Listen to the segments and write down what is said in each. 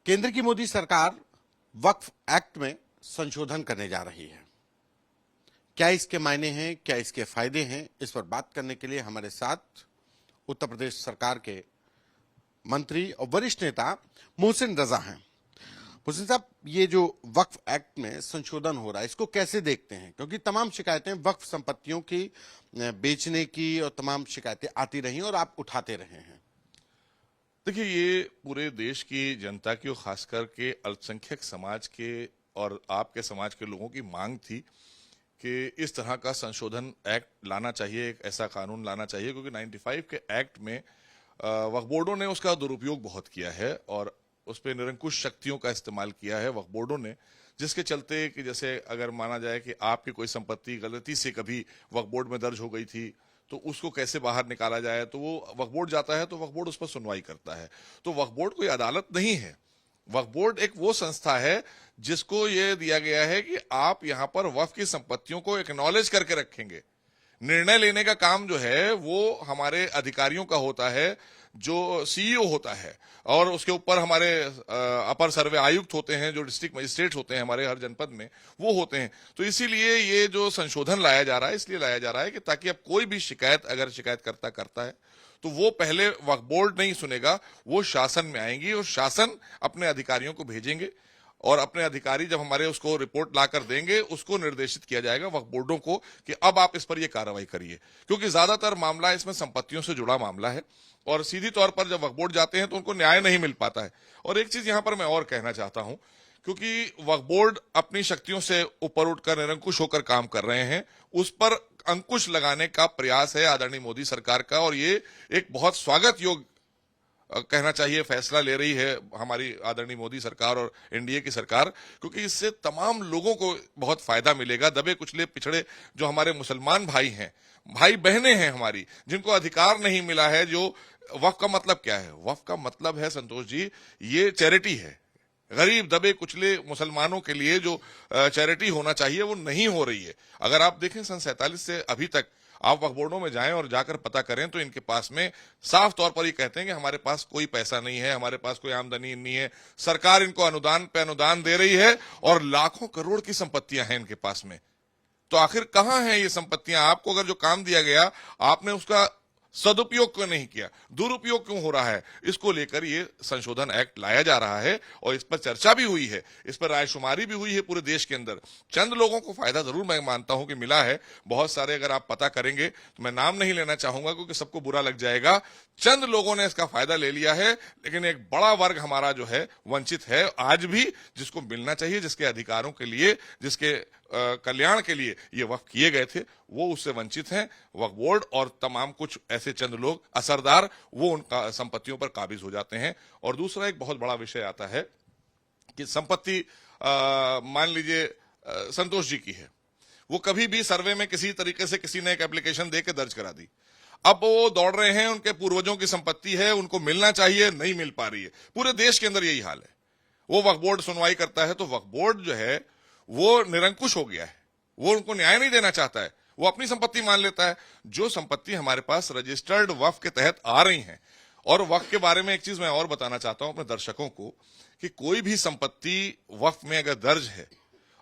केंद्र की मोदी सरकार वक्फ एक्ट में संशोधन करने जा रही है। क्या इसके मायने हैं, क्या इसके फायदे हैं, इस पर बात करने के लिए हमारे साथ उत्तर प्रदेश सरकार के मंत्री और वरिष्ठ नेता मोहसिन रजा हैं। मोहसिन साहब, ये जो वक्फ एक्ट में संशोधन हो रहा है, इसको कैसे देखते हैं? क्योंकि तमाम शिकायतें वक्फ संपत्तियों की बेचने की और तमाम शिकायतें आती रही और आप उठाते रहे हैं। देखिए, ये पूरे देश की जनता की और खासकर के अल्पसंख्यक समाज के और आपके समाज के लोगों की मांग थी कि इस तरह का संशोधन एक्ट लाना चाहिए, एक ऐसा कानून लाना चाहिए, क्योंकि 95 के एक्ट में वक्फ बोर्डों ने उसका दुरुपयोग बहुत किया है और उस पर निरंकुश शक्तियों का इस्तेमाल किया है वक्फ बोर्डों ने, जिसके चलते कि जैसे अगर माना जाए कि आपकी कोई संपत्ति गलती से कभी वक्फ बोर्ड में दर्ज हो गई थी तो उसको कैसे बाहर निकाला जाए, तो वो वक्फ बोर्ड जाता है तो वक्फ बोर्ड उस पर सुनवाई करता है। तो वक्फ बोर्ड कोई अदालत नहीं है। वक्फ बोर्ड एक वो संस्था है जिसको ये दिया गया है कि आप यहां पर वक्फ की संपत्तियों को एक्नॉलेज करके रखेंगे। निर्णय लेने का काम जो है वो हमारे अधिकारियों का होता है, जो सीईओ होता है, और उसके ऊपर हमारे अपर सर्वे आयुक्त होते हैं, जो डिस्ट्रिक्ट मजिस्ट्रेट होते हैं हमारे हर जनपद में, वो होते हैं। तो इसीलिए ये जो संशोधन लाया जा रहा है, इसलिए लाया जा रहा है कि ताकि अब कोई भी शिकायत अगर शिकायतकर्ता करता है तो वो पहले वक्फ बोर्ड नहीं सुनेगा, वो शासन में आएंगी और शासन अपने अधिकारियों को भेजेंगे और अपने अधिकारी जब हमारे उसको रिपोर्ट लाकर देंगे, उसको निर्देशित किया जाएगा वक्फ बोर्डों को कि अब आप इस पर ये कार्रवाई करिए। क्योंकि ज्यादातर मामला इसमें संपत्तियों से जुड़ा मामला है और सीधी तौर पर जब वक्फ बोर्ड जाते हैं तो उनको न्याय नहीं मिल पाता है। और एक चीज यहां पर मैं और कहना चाहता हूं, क्योंकि वक्फ बोर्ड अपनी शक्तियों से ऊपर उठकर निरंकुश होकर काम कर रहे हैं, उस पर अंकुश लगाने का प्रयास है आदरणीय मोदी सरकार का, और ये एक बहुत स्वागत योग्य कहना चाहिए फैसला ले रही है हमारी आदरणीय मोदी सरकार और एनडीए की सरकार, क्योंकि इससे तमाम लोगों को बहुत फायदा मिलेगा। दबे कुचले पिछड़े जो हमारे मुसलमान भाई हैं, भाई बहनें हैं हमारी, जिनको अधिकार नहीं मिला है। जो वक्फ का मतलब क्या है? वक्फ का मतलब है, संतोष जी, ये चैरिटी है। गरीब दबे कुचले मुसलमानों के लिए जो चैरिटी होना चाहिए वो नहीं हो रही है। अगर आप देखें सन 47 से अभी तक आप वक्फ बोर्डों में जाएं और जाकर पता करें तो इनके पास में साफ तौर पर ये कहते हैं कि हमारे पास कोई पैसा नहीं है, हमारे पास कोई आमदनी नहीं है, सरकार इनको अनुदान पे अनुदान दे रही है और लाखों करोड़ की संपत्तियां हैं इनके पास में। तो आखिर कहां है ये संपत्तियां? आपको अगर जो काम दिया गया आपने उसका सदुपयोग क्यों नहीं किया, दुरुपयोग क्यों हो रहा है? इसको लेकर ये संशोधन एक्ट लाया जा रहा है और इस पर चर्चा भी हुई है, इस पर रायशुमारी भी हुई है पूरे देश के अंदर। चंद लोगों को फायदा जरूर मैं मानता हूं कि मिला है, बहुत सारे अगर आप पता करेंगे तो मैं नाम नहीं लेना चाहूंगा क्योंकि सबको बुरा लग जाएगा। चंद लोगों ने इसका फायदा ले लिया है, लेकिन एक बड़ा वर्ग हमारा जो है वंचित है आज भी, जिसको मिलना चाहिए, जिसके अधिकारों के लिए, जिसके कल्याण के लिए ये वक्फ किए गए थे, वो उससे वंचित हैं। वक्फ बोर्ड और तमाम कुछ ऐसे चंद लोग असरदार, वो उनका संपत्तियों पर काबिज हो जाते हैं। और दूसरा एक बहुत बड़ा विषय आता है कि संपत्ति मान लीजिए संतोष जी की है, वो कभी भी सर्वे में किसी तरीके से किसी ने एक एप्लीकेशन दे के दर्ज करा दी, अब वो दौड़ रहे हैं, उनके पूर्वजों की संपत्ति है, उनको मिलना चाहिए, नहीं मिल पा रही है। पूरे देश के अंदर यही हाल है। वो वक्फ बोर्ड सुनवाई करता है तो वक्फ बोर्ड जो है वो निरंकुश हो गया है, वो उनको न्याय नहीं देना चाहता है, वो अपनी संपत्ति मान लेता है। जो संपत्ति हमारे पास रजिस्टर्ड वक्फ के तहत आ रही हैं, और वक्फ के बारे में एक चीज मैं और बताना चाहता हूं अपने दर्शकों को कि कोई भी संपत्ति वक्फ में अगर दर्ज है,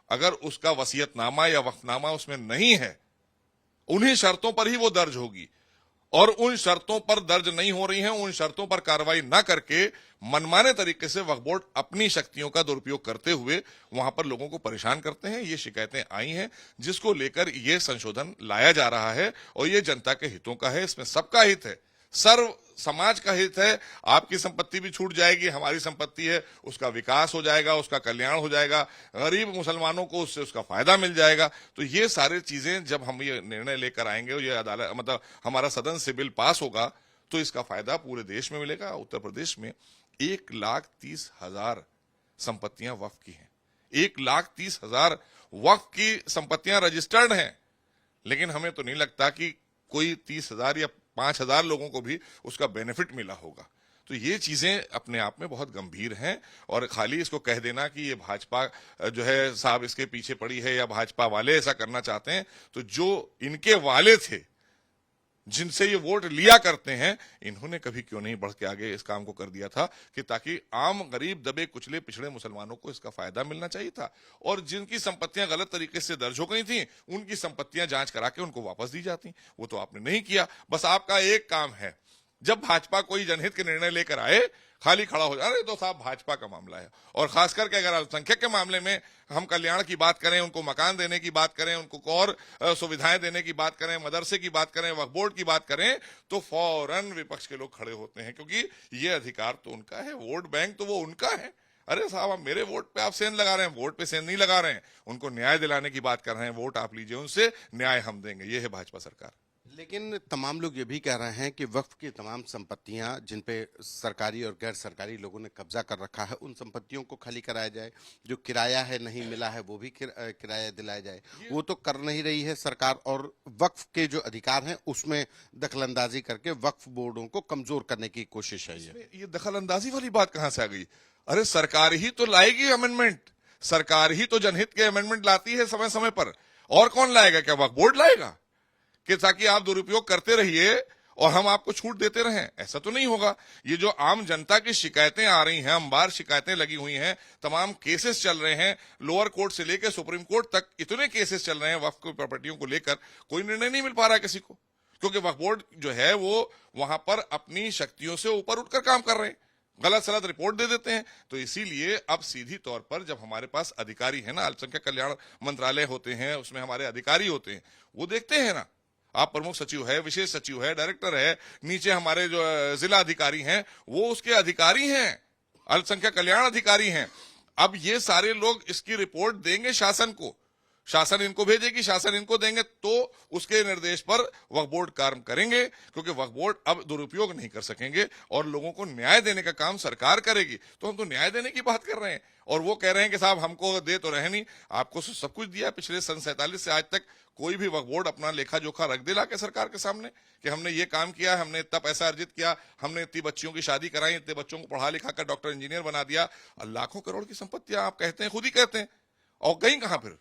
अगर उसका वसीयतनामा या वक्फनामा उसमें नहीं है, उन्हीं शर्तों पर ही वो दर्ज होगी, और उन शर्तों पर दर्ज नहीं हो रही हैं, उन शर्तों पर कार्रवाई न करके मनमाने तरीके से वक्फ बोर्ड अपनी शक्तियों का दुरुपयोग करते हुए वहां पर लोगों को परेशान करते हैं। ये शिकायतें आई हैं, जिसको लेकर ये संशोधन लाया जा रहा है और ये जनता के हितों का है, इसमें सबका हित है, सर्व समाज का हित है। आपकी संपत्ति भी छूट जाएगी, हमारी संपत्ति है, उसका विकास हो जाएगा, उसका कल्याण हो जाएगा, गरीब मुसलमानों को उससे उसका फायदा मिल जाएगा। तो ये सारी चीजें जब हम ये निर्णय लेकर आएंगे और ये अदालत मतलब हमारा सदन से बिल पास होगा तो इसका फायदा पूरे देश में मिलेगा। उत्तर प्रदेश में 1,30,000 संपत्तियां वक्फ की हैं, 1,30,000 वक्फ की संपत्तियां रजिस्टर्ड हैं, लेकिन हमें तो नहीं लगता कि कोई 30,000 या 5,000 लोगों को भी उसका बेनिफिट मिला होगा। तो ये चीजें अपने आप में बहुत गंभीर हैं, और खाली इसको कह देना कि ये भाजपा जो है साहब इसके पीछे पड़ी है या भाजपा वाले ऐसा करना चाहते हैं, तो जो इनके वाले थे, जिनसे ये वोट लिया करते हैं, इन्होंने कभी क्यों नहीं बढ़ के आगे इस काम को कर दिया था कि ताकि आम गरीब दबे कुचले पिछड़े मुसलमानों को इसका फायदा मिलना चाहिए था। और जिनकी संपत्तियां गलत तरीके से दर्ज हो गई थी, उनकी संपत्तियां जांच करा के उनको वापस दी जाती। वो तो आपने नहीं किया। बस आपका एक काम है, जब भाजपा कोई जनहित के निर्णय लेकर आए, खाली खड़ा हो जाए, तो साहब भाजपा का मामला है। और खास करके अगर अल्पसंख्यक के मामले में हम कल्याण की बात करें, उनको मकान देने की बात करें, उनको और सुविधाएं देने की बात करें, मदरसे की बात करें, वक्फ बोर्ड की बात करें, तो फौरन विपक्ष के लोग खड़े होते हैं, क्योंकि ये अधिकार तो उनका है, वोट बैंक तो वो उनका है। अरे साहब, आप मेरे वोट पे आप सेंध लगा रहे हैं, वोट पे सेंध नहीं लगा रहे हैं, उनको न्याय दिलाने की बात कर रहे हैं, वोट आप लीजिए उनसे, न्याय हम देंगे। ये है भाजपा सरकार। लेकिन तमाम लोग ये भी कह रहे हैं कि वक्फ की तमाम संपत्तियां जिन पे सरकारी और गैर सरकारी लोगों ने कब्जा कर रखा है, उन संपत्तियों को खाली कराया जाए, जो किराया है नहीं मिला है वो भी किराया दिलाया जाए। वो तो कर नहीं रही है सरकार, और वक्फ के जो अधिकार हैं उसमें दखलंदाजी करके वक्फ बोर्डों को कमजोर करने की कोशिश है। ये दखलंदाजी वाली बात कहां से आ गई? अरे सरकार ही तो लाएगी अमेंडमेंट, सरकार ही तो जनहित के अमेंडमेंट लाती है समय समय पर। और कौन लाएगा? क्या वक्फ बोर्ड लाएगा कि ताकि आप दुरुपयोग करते रहिए और हम आपको छूट देते रहें? ऐसा तो नहीं होगा। ये जो आम जनता की शिकायतें आ रही हैं, अंबार शिकायतें लगी हुई हैं, तमाम केसेस चल रहे हैं, लोअर कोर्ट से लेकर सुप्रीम कोर्ट तक इतने केसेस चल रहे हैं वक्फ की प्रॉपर्टियों को लेकर, कोई निर्णय नहीं मिल पा रहा है किसी को, क्योंकि वक्फ बोर्ड जो है वो वहां पर अपनी शक्तियों से ऊपर उठकर काम कर रहे हैं, गलत सलत रिपोर्ट दे देते हैं। तो इसीलिए अब सीधी तौर पर जब हमारे पास अधिकारी है ना, अल्पसंख्यक कल्याण मंत्रालय होते हैं, उसमें हमारे अधिकारी होते हैं, वो देखते हैं ना, आप प्रमुख सचिव है, विशेष सचिव है, डायरेक्टर है, नीचे हमारे जो जिला अधिकारी हैं वो उसके अधिकारी हैं, अल्पसंख्यक कल्याण अधिकारी हैं। अब ये सारे लोग इसकी रिपोर्ट देंगे शासन को, शासन इनको भेजेगी, शासन इनको देंगे, तो उसके निर्देश पर वक्फ बोर्ड काम करेंगे, क्योंकि वक्फ बोर्ड अब दुरुपयोग नहीं कर सकेंगे और लोगों को न्याय देने का काम सरकार करेगी। तो हम तो न्याय देने की बात कर रहे हैं और वो कह रहे हैं कि साहब हमको दे तो रहे नहीं, आपको सब कुछ दिया। पिछले सन 47 से आज तक कोई भी वक्फ बोर्ड अपना लेखा जोखा रख दे लाके सरकार के सामने कि हमने ये काम किया, हमने इतना पैसा अर्जित किया, हमने इतनी बच्चियों की शादी कराई, इतने बच्चों को पढ़ा लिखा कर डॉक्टर इंजीनियर बना दिया। लाखों करोड़ की संपत्तियां आप कहते हैं, खुद ही कहते हैं, और गई कहां फिर?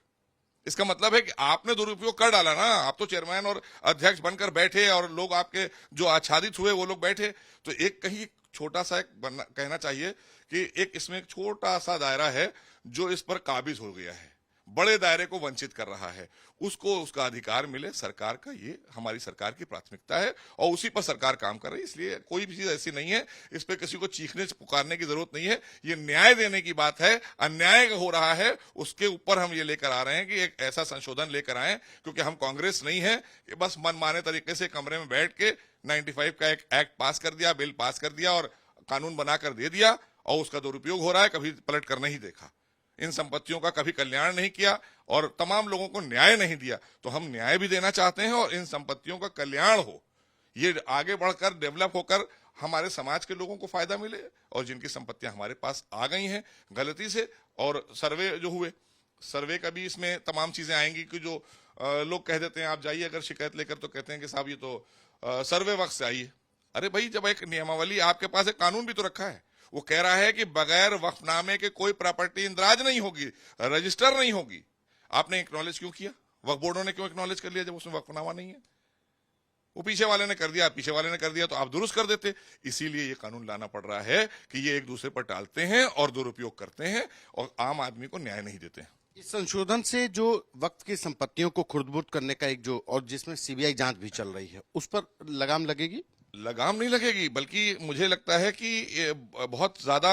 इसका मतलब है कि आपने दुरुपयोग कर डाला ना। आप तो चेयरमैन और अध्यक्ष बनकर बैठे और लोग आपके जो आच्छादित हुए वो लोग बैठे। तो एक कहीं छोटा सा कहना चाहिए कि एक इसमें एक छोटा सा दायरा है जो इस पर काबिज हो गया है, बड़े दायरे को वंचित कर रहा है, उसको उसका अधिकार मिले। सरकार का ये हमारी सरकार की प्राथमिकता है और उसी पर सरकार काम कर रही है। इसलिए कोई भी चीज ऐसी नहीं है इस पे किसी को चीखने पुकारने की जरूरत नहीं है। ये न्याय देने की बात है, अन्याय हो रहा है उसके ऊपर हम ये लेकर आ रहे हैं कि एक ऐसा संशोधन लेकर आए, क्योंकि हम कांग्रेस नहीं है कि बस मनमाने तरीके से कमरे में बैठ के 95 का एक एक्ट पास कर दिया, बिल पास कर दिया और कानून बनाकर दे दिया और उसका दुरुपयोग हो रहा है, कभी पलट कर नहीं देखा, इन संपत्तियों का कभी कल्याण नहीं किया और तमाम लोगों को न्याय नहीं दिया। तो हम न्याय भी देना चाहते हैं और इन संपत्तियों का कल्याण हो, ये आगे बढ़कर डेवलप होकर हमारे समाज के लोगों को फायदा मिले। और जिनकी संपत्तियां हमारे पास आ गई हैं गलती से, और सर्वे जो हुए, सर्वे का भी इसमें तमाम चीजें आएंगी कि जो लोग कह देते हैं आप जाइए अगर शिकायत लेकर तो कहते हैं कि साहब ये तो सर्वे वक्त से आई है। अरे भाई, जब एक नियमावली आपके पास एक कानून भी तो रखा है, वो कह रहा है कि बगैर वक्फनामे के कोई प्रॉपर्टी इंदराज नहीं होगी, रजिस्टर नहीं होगी। आपने एक्नॉलेज क्यों किया? वक्फ बोर्डों ने क्यों एक्नॉलेज कर लिया जब उसमें वक्फनामा नहीं है? वो पीछे वाले ने कर दिया, पीछे वाले ने कर दिया तो आप दुरुस्त कर देते। इसीलिए ये कानून लाना पड़ रहा है कि ये एक दूसरे पर टालते हैं और दुरुपयोग करते हैं और आम आदमी को न्याय नहीं देते हैं। इस संशोधन से जो वक्त की संपत्तियों को खुर्द-बुर्द करने का एक जो, और जिसमें सीबीआई जांच भी चल रही है, उस पर लगाम लगेगी? लगाम नहीं लगेगी, बल्कि मुझे लगता है कि बहुत ज्यादा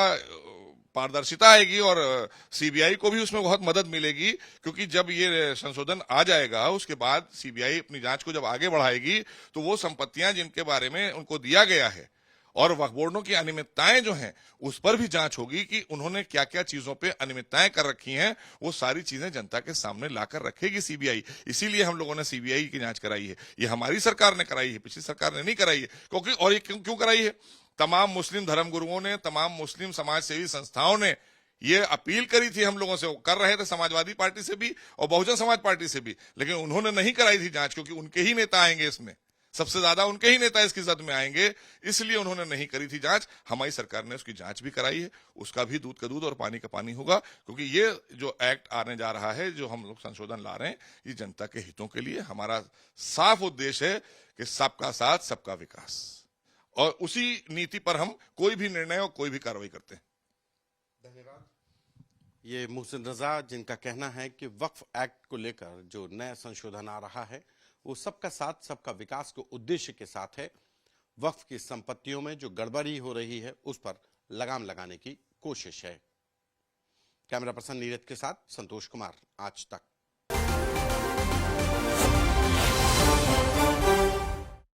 पारदर्शिता आएगी और सीबीआई को भी उसमें बहुत मदद मिलेगी, क्योंकि जब ये संशोधन आ जाएगा उसके बाद सीबीआई अपनी जांच को जब आगे बढ़ाएगी तो वो संपत्तियां जिनके बारे में उनको दिया गया है और वक्फ बोर्डों की अनियमितताएं जो हैं उस पर भी जांच होगी कि उन्होंने क्या क्या चीजों पे अनियमितताएं कर रखी हैं, वो सारी चीजें जनता के सामने लाकर रखेगी सीबीआई। इसीलिए हम लोगों ने सीबीआई की जांच कराई है। ये हमारी सरकार ने कराई है, पिछली सरकार ने नहीं कराई है। क्योंकि और ये क्यों कराई है? तमाम मुस्लिम धर्मगुरुओं ने, तमाम मुस्लिम समाज सेवी संस्थाओं ने ये अपील करी थी हम लोगों से, वो कर रहे थे समाजवादी पार्टी से भी और बहुजन समाज पार्टी से भी, लेकिन उन्होंने नहीं कराई थी जांच, क्योंकि उनके ही नेता आएंगे इसमें, सबसे ज्यादा उनके ही नेता इसकी जद में आएंगे, इसलिए उन्होंने नहीं करी थी जांच। हमारी सरकार ने उसकी जांच भी कराई है, उसका भी दूध का दूध और पानी का पानी होगा, क्योंकि ये जो एक्ट आने जा रहा है, जो हम लोग संशोधन ला रहे हैं, ये जनता के हितों के लिए। हमारा साफ उद्देश्य है कि सबका साथ सबका विकास, और उसी नीति पर हम कोई भी निर्णय और कोई भी कार्रवाई करते हैं। धन्यवाद। ये मोहसिन रजा, जिनका कहना है कि वक्फ एक्ट को लेकर जो नया संशोधन आ रहा है वो सबका साथ सबका विकास को उद्देश्य के साथ है। वक्फ की संपत्तियों में जो गड़बड़ी हो रही है उस पर लगाम लगाने की कोशिश है। कैमरा पर्सन नीरज के साथ संतोष कुमार, आज तक।